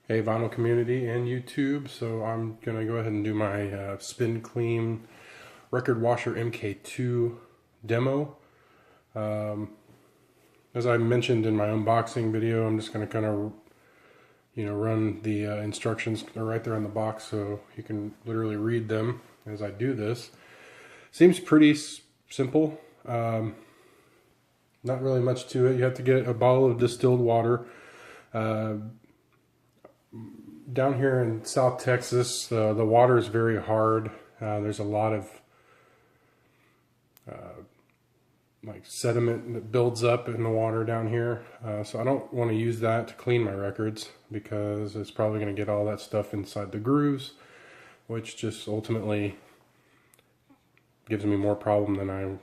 Hey vinyl community and YouTube. So I'm gonna go ahead and do my Spin Clean Record Washer MK2 demo. As I mentioned in my unboxing video, I'm just gonna kind of run the instructions right there on the box so you can literally read them as I do this. Seems pretty simple. Not really much to it. You have to get a bottle of distilled water. Down here in South Texas, the water is very hard. There's a lot of like sediment that builds up in the water down here. So I don't want to use that to clean my records because it's probably going to get all that stuff inside the grooves, which just ultimately gives me more problem than I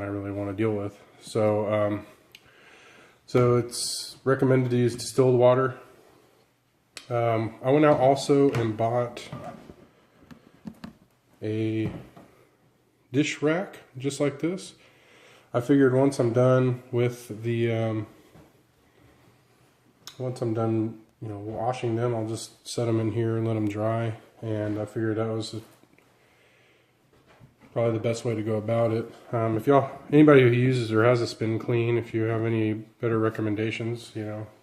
really want to deal with. So so it's recommended to use distilled water. I went out also and bought a dish rack just like this. I figured once I'm done with the washing them, I'll just set them in here and let them dry. And I figured that was probably the best way to go about it. If anybody who uses or has a Spin Clean, if you have any better recommendations,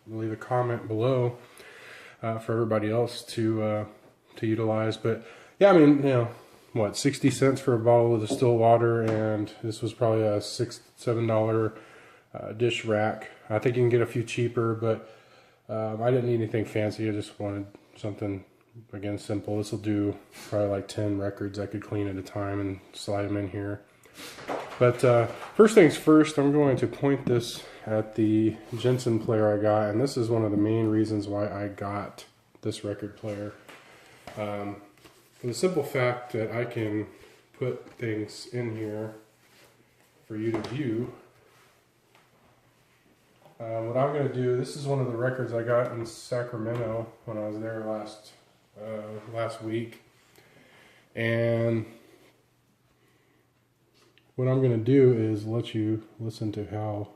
leave a comment below. For everybody else to utilize. But yeah, I mean, what, 60 cents for a bottle of distilled water, and this was probably a $6-7 dish rack. I think you can get a few cheaper, but I didn't need anything fancy. I just wanted something, again, simple. This will do probably like 10 records I could clean at a time and slide them in here. But first things first, I'm going to point this at the Jensen player I got, and this is one of the main reasons why I got this record player. For the simple fact that I can put things in here for you to view. What I'm going to do, this is one of the records I got in Sacramento when I was there last week, and what I'm going to do is let you listen to how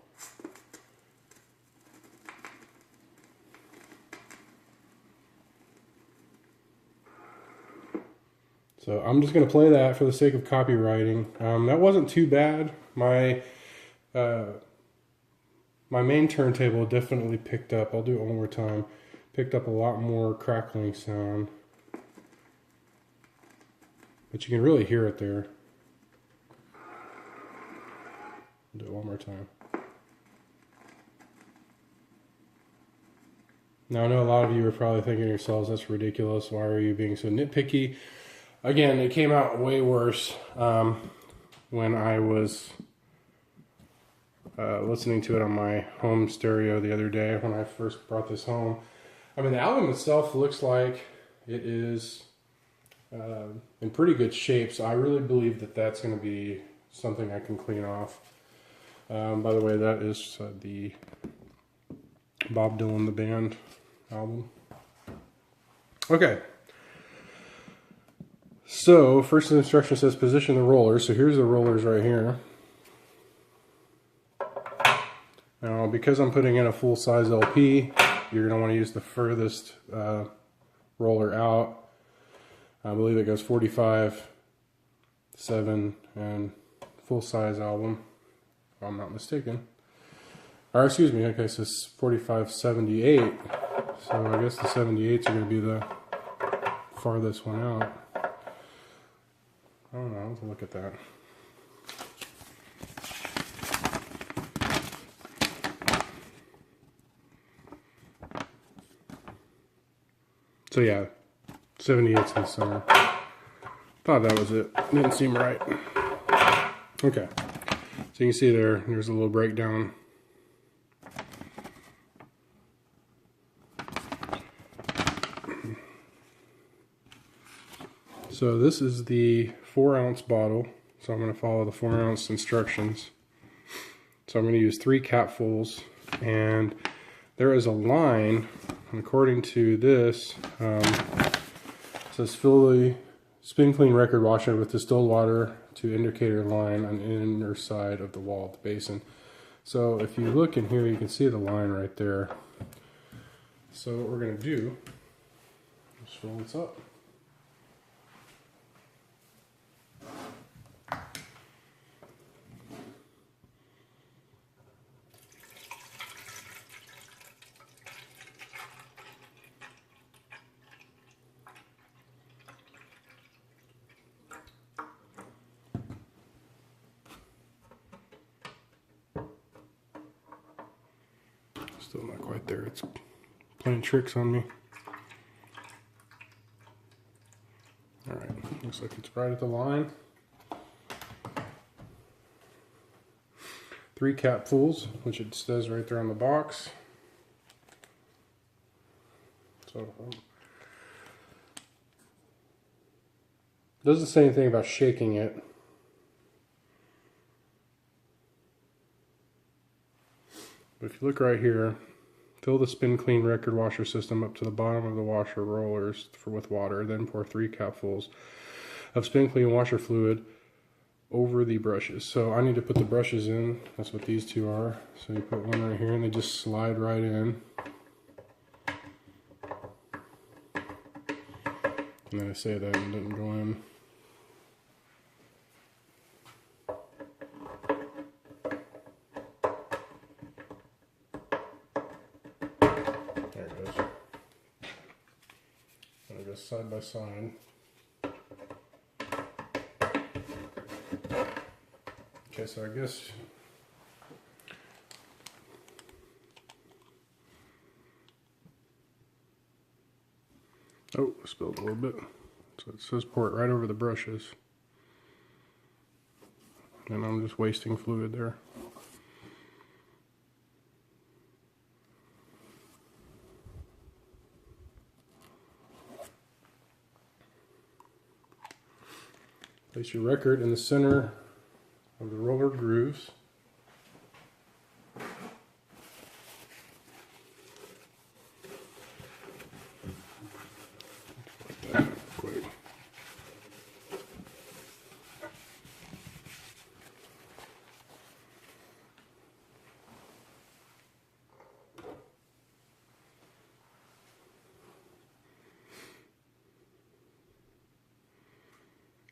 so I'm just going to play that for the sake of copywriting. That wasn't too bad. My main turntable definitely picked up, I'll do it one more time, picked up a lot more crackling sound. But you can really hear it there. I'll do it one more time. Now I know a lot of you are probably thinking to yourselves, that's ridiculous, why are you being so nitpicky? Again, it came out way worse when I was listening to it on my home stereo the other day when I first brought this home. I mean, the album itself looks like it is in pretty good shape, so I really believe that that's going to be something I can clean off. By the way, that is the Bob Dylan The Band album. Okay. So, first instruction says position the rollers. So here's the rollers right here. Now, because I'm putting in a full-size LP, you're going to want to use the furthest roller out. I believe it goes 45, 7, and full-size album, if I'm not mistaken. Or excuse me, okay, so it's 45, 78. So I guess the 78s are going to be the farthest one out. I don't know, let's look at that. So yeah, 78's in the center. Thought that was it. Didn't seem right. Okay, so you can see there's a little breakdown. So this is the 4-ounce bottle. So I'm going to follow the 4-ounce instructions. So I'm going to use 3 capfuls, and there is a line, according to this, it says fill the Spin Clean record washer with distilled water to indicator line on the inner side of the wall of the basin. So if you look in here, you can see the line right there. So what we're going to do Just fill this up. Still not quite there. It's playing tricks on me. Alright, looks like it's right at the line. 3 capfuls, which it says right there on the box. So, doesn't say anything about shaking it. But if you look right here, fill the Spin Clean record washer system up to the bottom of the washer rollers with water. Then pour 3 capfuls of Spin Clean washer fluid over the brushes. So I need to put the brushes in. That's what these two are. So you put one right here and they just slide right in. And then I say that and didn't go in. There it goes. And it goes side by side. Okay, so I guess oh, spilled a little bit. So it says pour it right over the brushes. And I'm just wasting fluid there. Place your record in the center of the roller grooves.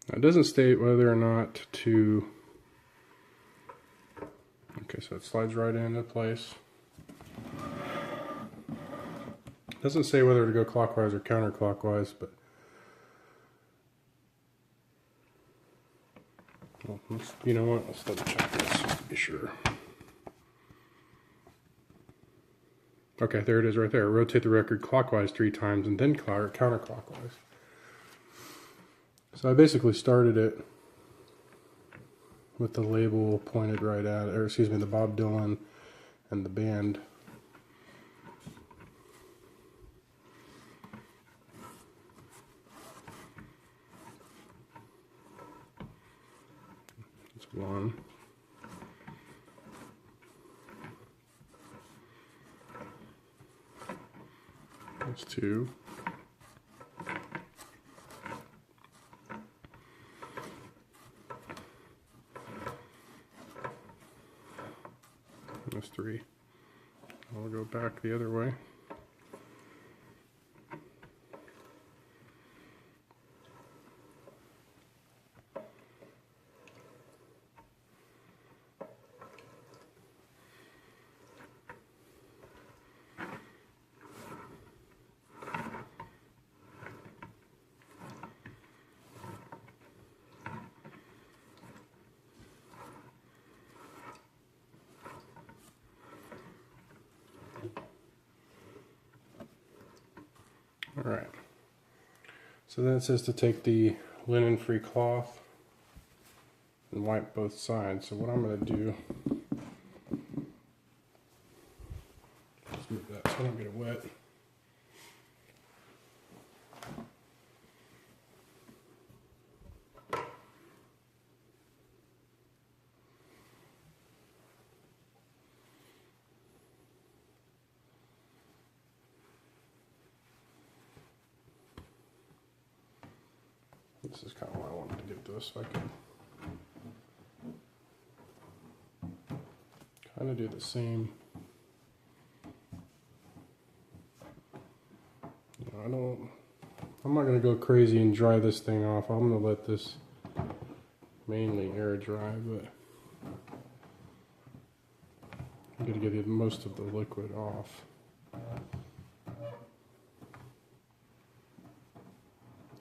Now, it doesn't state whether or not to. Okay, so it slides right into place. It doesn't say whether to go clockwise or counterclockwise, but well, you know what? Let's double check this just to be sure. Okay, there it is right there. Rotate the record clockwise 3 times and then counterclockwise. So I basically started it with the label pointed right at, or excuse me, the Bob Dylan and the band. That's 1. That's 2. That's 3. I'll go back the other way. All right. So then it says to take the linen-free cloth and wipe both sides. So what I'm going to do, let's move that so I don't get it wet. This is kind of why I wanted to get this, so I can kind of do the same. I don't I'm not going to go crazy and dry this thing off. I'm going to let this mainly air dry, but I'm going to get most of the liquid off.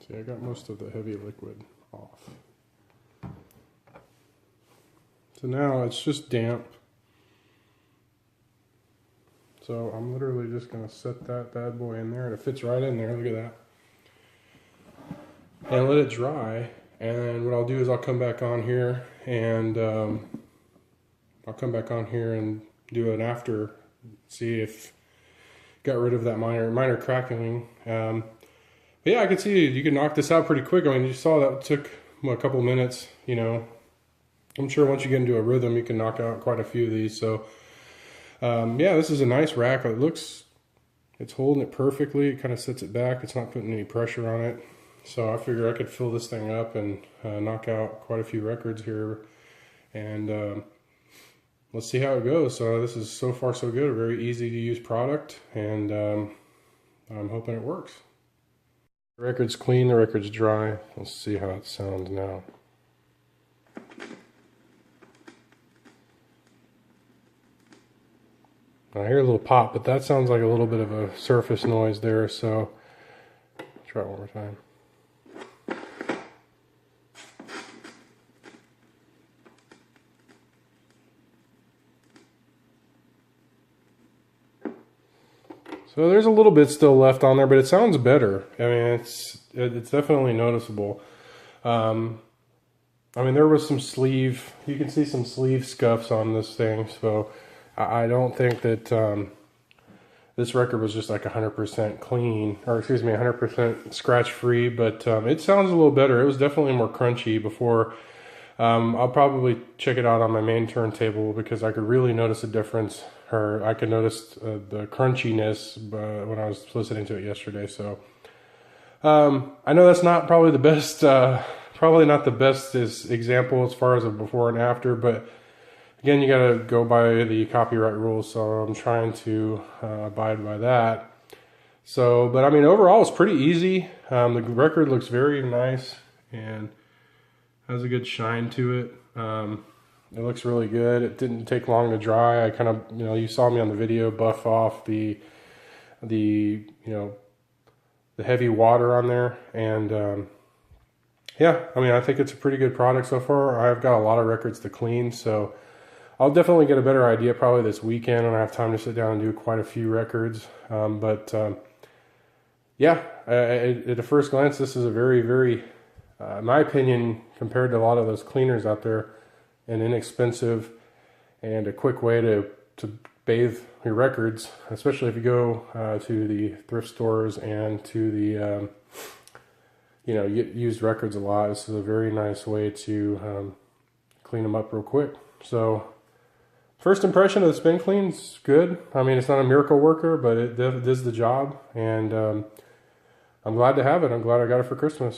See, I got most of the heavy liquid off. So now it's just damp. So I'm literally just going to set that bad boy in there, and it fits right in there. Look at that. And let it dry. And what I'll do is I'll come back on here and do an after, see if got rid of that minor crackling. But yeah, I can see you can knock this out pretty quick. I mean, you saw that took a couple minutes. You know, I'm sure once you get into a rhythm, you can knock out quite a few of these. So yeah, this is a nice rack. It's holding it perfectly. It kind of sits it back. It's not putting any pressure on it. So I figure I could fill this thing up and knock out quite a few records here. And let's see how it goes. So this is so far so good. A very easy to use product. And I'm hoping it works. The record's clean. The record's dry. Let's see how it sounds now. I hear a little pop, but that sounds like a little bit of a surface noise there, so try it one more time. So there's a little bit still left on there, but it sounds better. I mean, it's definitely noticeable. I mean, there was some sleeve, you can see some sleeve scuffs on this thing, so I don't think that this record was just like 100% clean, or excuse me, 100% scratch free, but it sounds a little better. It was definitely more crunchy before. I'll probably check it out on my main turntable because I could really notice a difference, or I could notice the crunchiness when I was listening to it yesterday. So I know that's not probably the best, probably not the best example as far as a before and after, but again, you got to go by the copyright rules, so I'm trying to abide by that. So, but I mean, overall, it's pretty easy. The record looks very nice and has a good shine to it. It looks really good. It didn't take long to dry. I kind of, you know, you saw me on the video buff off the you know, the heavy water on there, and yeah, I mean, I think it's a pretty good product so far. I've got a lot of records to clean, so I'll definitely get a better idea probably this weekend when I have time to sit down and do quite a few records. Yeah, at a first glance, this is a very, very, in my opinion, compared to a lot of those cleaners out there, an inexpensive and a quick way to bathe your records, especially if you go to the thrift stores and to the, you know, used records a lot. This is a very nice way to clean them up real quick. So first impression of the Spin Clean is good. I mean, it's not a miracle worker, but it does the job, and I'm glad to have it. I'm glad I got it for Christmas.